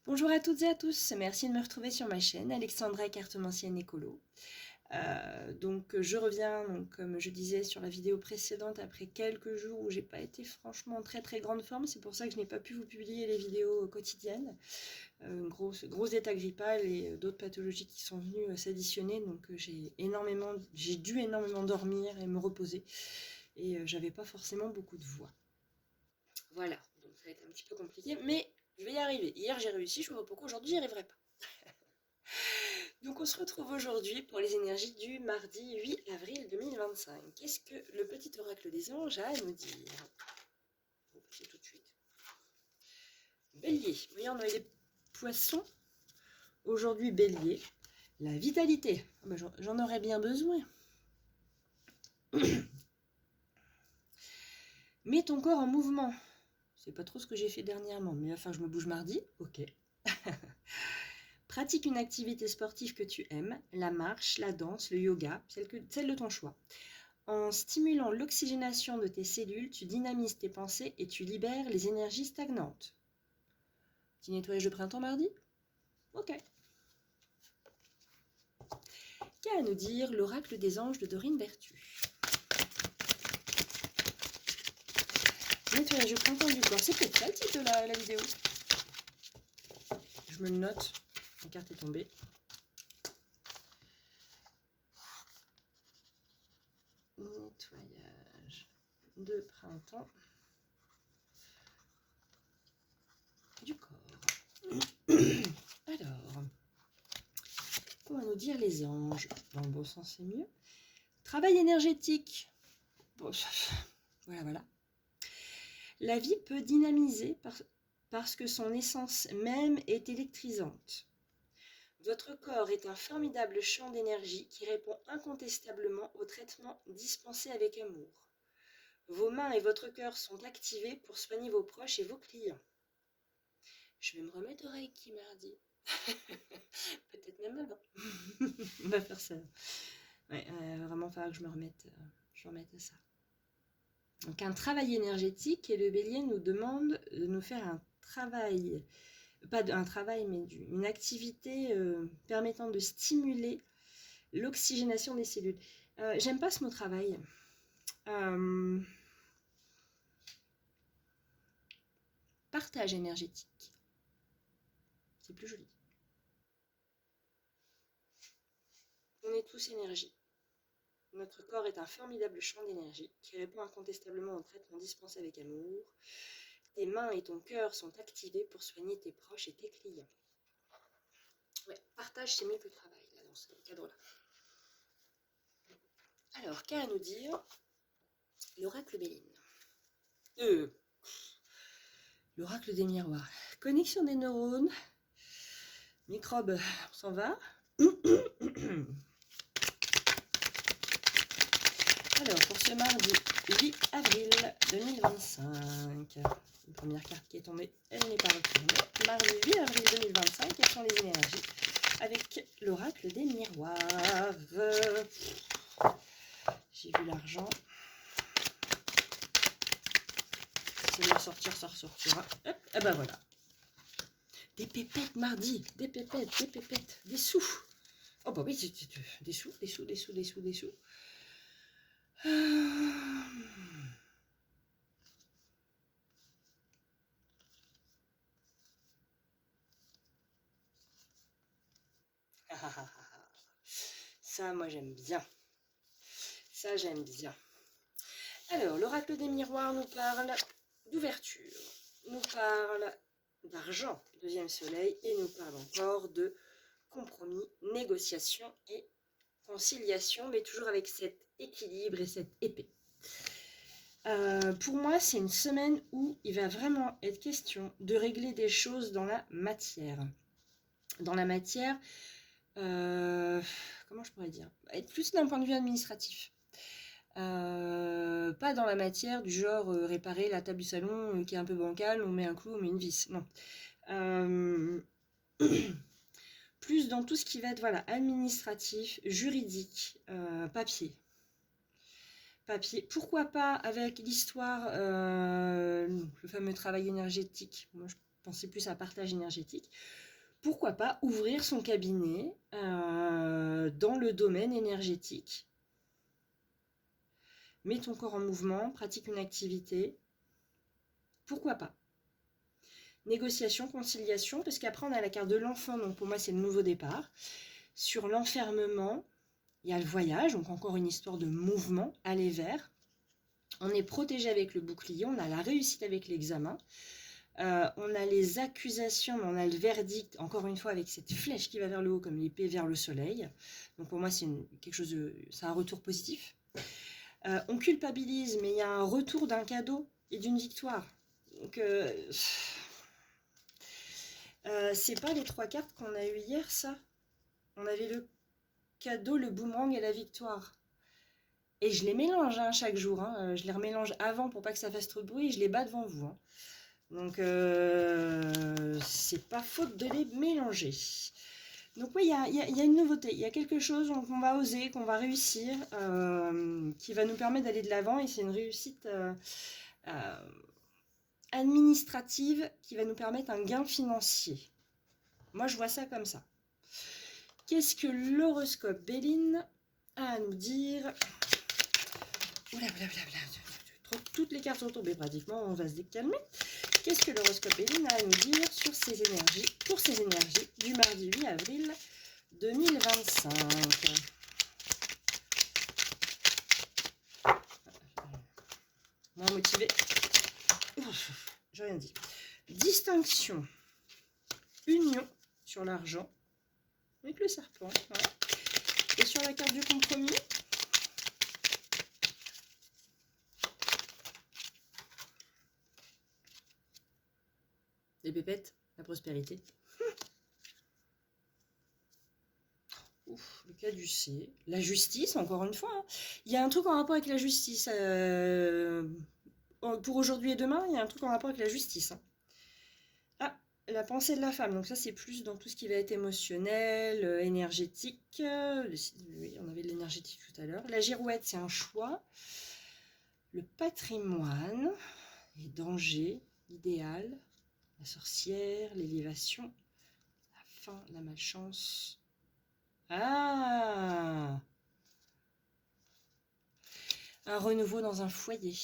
Bonjour à toutes et à tous, merci de me retrouver sur ma chaîne, Alexandra Cartomancienne Écolo. Je reviens, comme je disais sur la vidéo précédente, après quelques jours où j'ai pas été franchement en très grande forme. C'est pour ça que je n'ai pas pu vous publier les vidéos quotidiennes. Grosse état grippal et d'autres pathologies qui sont venues s'additionner. Donc j'ai dû énormément dormir et me reposer. Et j'avais pas forcément beaucoup de voix. Voilà, donc ça va être un petit peu compliqué, mais je vais y arriver. Hier j'ai réussi, je me repos, aujourd'hui j'y arriverai pas. Donc on se retrouve aujourd'hui pour les énergies du mardi 8 avril 2025. Qu'est-ce que le petit oracle des anges a à nous dire? On va passer tout de suite. Bélier, voyez, on a les poissons. Aujourd'hui Bélier, la vitalité. J'en aurais bien besoin. Mets ton corps en mouvement. C'est pas trop ce que j'ai fait dernièrement, mais enfin je me bouge mardi, ok. Pratique une activité sportive que tu aimes, la marche, la danse, le yoga, celle de ton choix. En stimulant l'oxygénation de tes cellules, tu dynamises tes pensées et tu libères les énergies stagnantes. Petit nettoyage de printemps mardi? Ok. Qu'a à nous dire l'oracle des anges de Dorine Vertu? Nettoyage de printemps du corps, c'est peut-être ça le titre de la vidéo. Je me le note, la carte est tombée. Nettoyage de printemps du corps. Alors, qu'on va nous dire les anges? Dans le bon sens, c'est mieux. Travail énergétique. Bon, voilà. La vie peut dynamiser parce que son essence même est électrisante. Votre corps est un formidable champ d'énergie qui répond incontestablement aux traitements dispensés avec amour. Vos mains et votre cœur sont activés pour soigner vos proches et vos clients. Je vais me remettre au Reiki mardi. Peut-être même avant. On va faire ça. Ouais, vraiment falloir que je me remette à ça. Donc un travail énergétique, et le bélier nous demande de nous faire un travail, pas un travail, mais une activité permettant de stimuler l'oxygénation des cellules. J'aime pas ce mot travail. Partage énergétique. C'est plus joli. On est tous énergie. Notre corps est un formidable champ d'énergie qui répond incontestablement au traitement dispensé avec amour. Tes mains et ton cœur sont activés pour soigner tes proches et tes clients. Ouais, partage, c'est mieux que travail, là, dans ce cadre-là. Alors, qu'a à nous dire l'oracle Béline? L'oracle des miroirs. Connexion des neurones. Microbes, on s'en va. Alors, pour ce mardi 8 avril 2025, la première carte qui est tombée, elle n'est pas retournée. Mardi 8 avril 2025, quelles sont les énergies avec l'oracle des miroirs? J'ai vu l'argent. Si ça doit sortir, ça ressortira. Hop, et ben voilà. Des pépettes mardi, des pépettes, des sous. Oh bah oui, des sous. Ça, moi, j'aime bien. Ça, j'aime bien. Alors, l'oracle des miroirs nous parle d'ouverture, nous parle d'argent, deuxième soleil, et nous parle encore de compromis, négociation et conciliation, mais toujours avec cet équilibre et cette épée. Pour moi, c'est une semaine où il va vraiment être question de régler des choses dans la matière. Dans la matière, comment je pourrais dire? Être plus d'un point de vue administratif. Pas dans la matière du genre réparer la table du salon qui est un peu bancale, on met un clou, on met une vis. Non. Plus dans tout ce qui va être administratif, juridique, papier. Pourquoi pas avec l'histoire, le fameux travail énergétique. Moi, pensez plus à partage énergétique, pourquoi pas ouvrir son cabinet dans le domaine énergétique. Mets ton corps en mouvement, pratique une activité. Pourquoi pas? Négociation, conciliation, parce qu'après on a la carte de l'enfant, donc pour moi c'est le nouveau départ. Sur l'enfermement, il y a le voyage, donc encore une histoire de mouvement, aller vers. On est protégé avec le bouclier, on a la réussite avec l'examen. On a les accusations, mais on a le verdict, encore une fois, avec cette flèche qui va vers le haut, comme l'épée vers le soleil. Donc pour moi, c'est un retour positif. On culpabilise, mais il y a un retour d'un cadeau et d'une victoire. Donc, c'est pas les 3 cartes qu'on a eues hier, ça. On avait le cadeau, le boomerang et la victoire. Et je les mélange chaque jour. Je les remélange avant pour pas que ça fasse trop de bruit et je les bats devant vous. Donc, c'est pas faute de les mélanger. Donc oui, il y a une nouveauté. Il y a quelque chose qu'on va oser, qu'on va réussir, qui va nous permettre d'aller de l'avant. Et c'est une réussite administrative qui va nous permettre un gain financier. Moi, je vois ça comme ça. Qu'est-ce que l'horoscope Béline a à nous dire? Oula, toutes les cartes sont tombées pratiquement, on va se calmer. Qu'est-ce que l'horoscope Béline a à nous dire sur ces énergies, pour ces énergies du mardi 8 avril 2025? Moins motivé. J'ai rien dit. Distinction. Union sur l'argent. Avec le serpent. Voilà. Et sur la carte du compromis. Les pépettes, la prospérité. Ouf, le caducée. La justice, encore une fois. Il y a un truc en rapport avec la justice. Pour aujourd'hui et demain, il y a un truc en rapport avec la justice. Ah, la pensée de la femme. Donc ça, c'est plus dans tout ce qui va être émotionnel, énergétique. Oui, on avait de l'énergétique tout à l'heure. La girouette, c'est un choix. Le patrimoine, les dangers, l'idéal, la sorcière, l'élévation, la fin, la malchance. Ah! Un renouveau dans un foyer.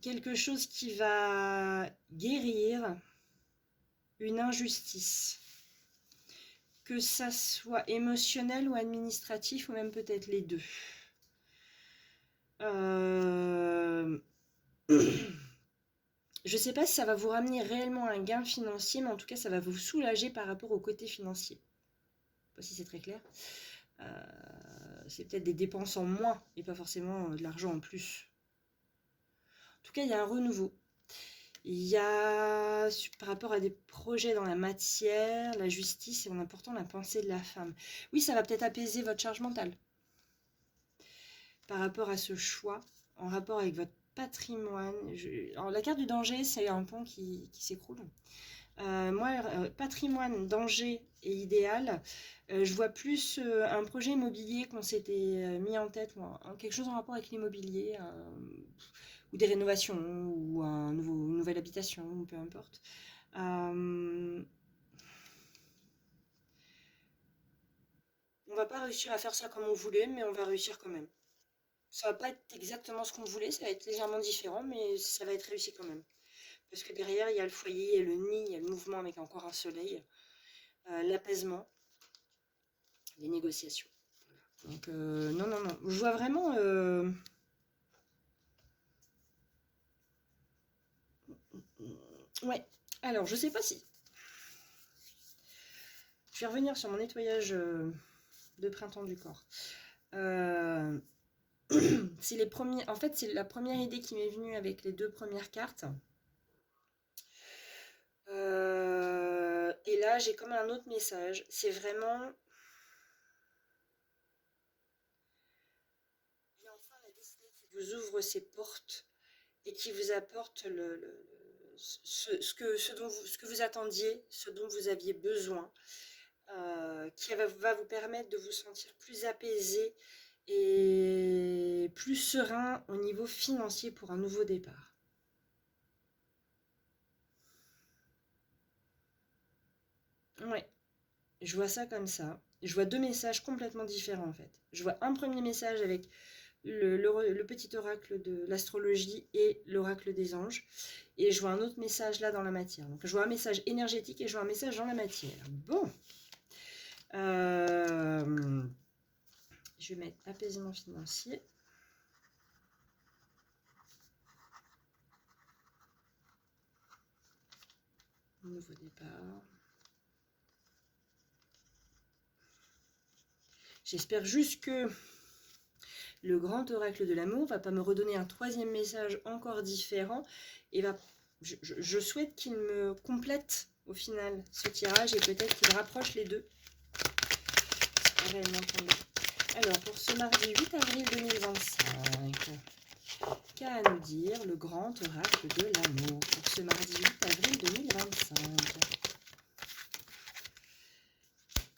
Quelque chose qui va guérir une injustice. Que ça soit émotionnel ou administratif, ou même peut-être les deux. Je ne sais pas si ça va vous ramener réellement un gain financier, mais en tout cas, ça va vous soulager par rapport au côté financier. Je ne sais pas si c'est très clair. C'est peut-être des dépenses en moins et pas forcément de l'argent en plus. En tout cas, il y a un renouveau. Il y a, par rapport à des projets dans la matière, la justice et en important la pensée de la femme. Oui, ça va peut-être apaiser votre charge mentale. Par rapport à ce choix, en rapport avec votre patrimoine. Alors, la carte du danger, c'est un pont qui s'écroule. Moi, patrimoine, danger et idéal, je vois plus un projet immobilier qu'on s'était mis en tête, quelque chose en rapport avec l'immobilier, ou des rénovations, ou une nouvelle habitation, peu importe. On va pas réussir à faire ça comme on voulait, mais on va réussir quand même. Ça va pas être exactement ce qu'on voulait, ça va être légèrement différent, mais ça va être réussi quand même. Parce que derrière, il y a le foyer, il y a le nid, il y a le mouvement avec encore un soleil, l'apaisement, les négociations. Donc, non. Je vois vraiment... Ouais. Alors, je sais pas si... Je vais revenir sur mon nettoyage de printemps du corps. C'est les premiers... En fait, c'est la première idée qui m'est venue avec les 2 premières cartes. Et là, j'ai comme un autre message. C'est vraiment... Et enfin, la destinée qui vous ouvre ses portes et qui vous apporte ce que vous attendiez, ce dont vous aviez besoin, qui va vous permettre de vous sentir plus apaisé et plus serein au niveau financier pour un nouveau départ. Ouais, je vois ça comme ça. Je vois deux messages complètement différents en fait. Je vois un premier message avec le petit oracle de l'astrologie et l'oracle des anges. Et je vois un autre message là dans la matière. Donc je vois un message énergétique et je vois un message dans la matière. Bon. Je vais mettre apaisement financier. Nouveau départ. J'espère juste que le grand oracle de l'amour va pas me redonner un troisième message encore différent et je souhaite qu'il me complète au final ce tirage et peut-être qu'il rapproche les deux. Alors pour ce mardi 8 avril 2025, qu'a à nous dire le grand oracle de l'amour pour ce mardi 8 avril 2025?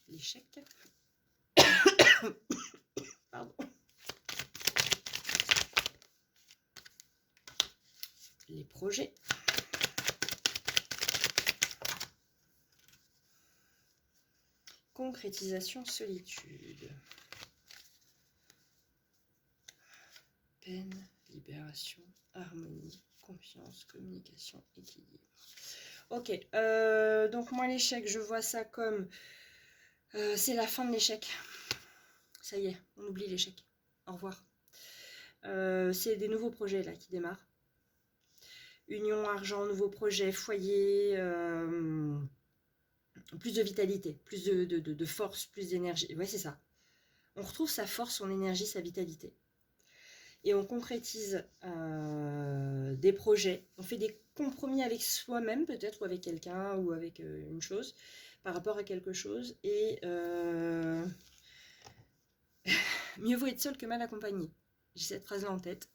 L'échec. Pardon. Les projets. Concrétisation, solitude. Peine, libération, harmonie, confiance, communication, équilibre. Ok, donc moi l'échec, je vois ça comme c'est la fin de l'échec. Ça y est, on oublie l'échec. Au revoir. C'est des nouveaux projets là qui démarrent. Union, argent, nouveaux projets, foyer, plus de vitalité, plus de force, plus d'énergie. Ouais, c'est ça. On retrouve sa force, son énergie, sa vitalité. Et on concrétise des projets. On fait des compromis avec soi-même peut-être, ou avec quelqu'un, ou avec une chose, par rapport à quelque chose. Et mieux vaut être seul que mal accompagné. J'ai cette phrase-là en tête.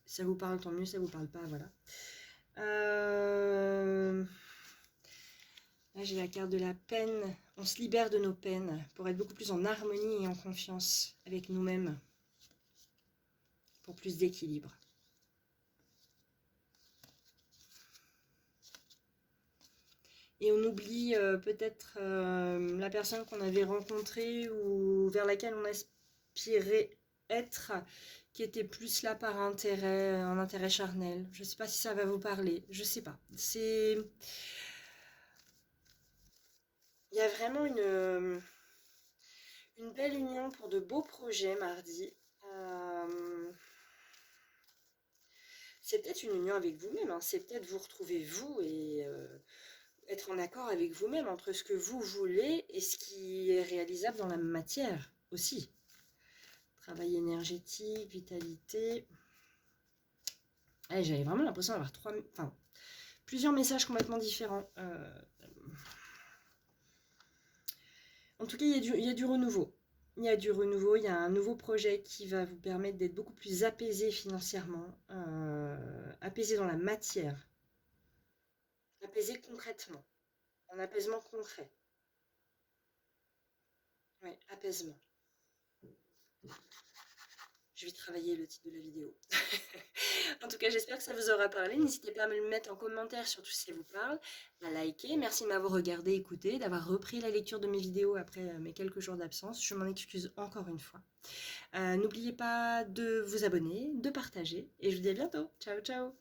Ça vous parle, tant mieux, ça vous parle pas, voilà. Là, j'ai la carte de la peine. On se libère de nos peines pour être beaucoup plus en harmonie et en confiance avec nous-mêmes. Pour plus d'équilibre. Et on oublie peut-être la personne qu'on avait rencontrée ou vers laquelle on aspirait être, qui était plus là par intérêt, un intérêt charnel. Je ne sais pas si ça va vous parler, je ne sais pas. Il y a vraiment une belle union pour de beaux projets mardi. C'est peut-être une union avec vous-même, hein. C'est peut-être vous retrouver vous et être en accord avec vous-même entre ce que vous voulez et ce qui est réalisable dans la matière aussi. Travail énergétique, vitalité. J'avais vraiment l'impression d'avoir plusieurs messages complètement différents. En tout cas, il y a du renouveau. Il y a du renouveau, il y a un nouveau projet qui va vous permettre d'être beaucoup plus apaisé financièrement, apaisé dans la matière, apaisé concrètement, un apaisement concret. Oui, apaisement. Je vais travailler le titre de la vidéo. En tout cas, j'espère que ça vous aura parlé. N'hésitez pas à me le mettre en commentaire, surtout si ça vous parle, à liker. Merci de m'avoir regardé, écouté, d'avoir repris la lecture de mes vidéos après mes quelques jours d'absence. Je m'en excuse encore une fois. N'oubliez pas de vous abonner, de partager, et je vous dis à bientôt. Ciao, ciao!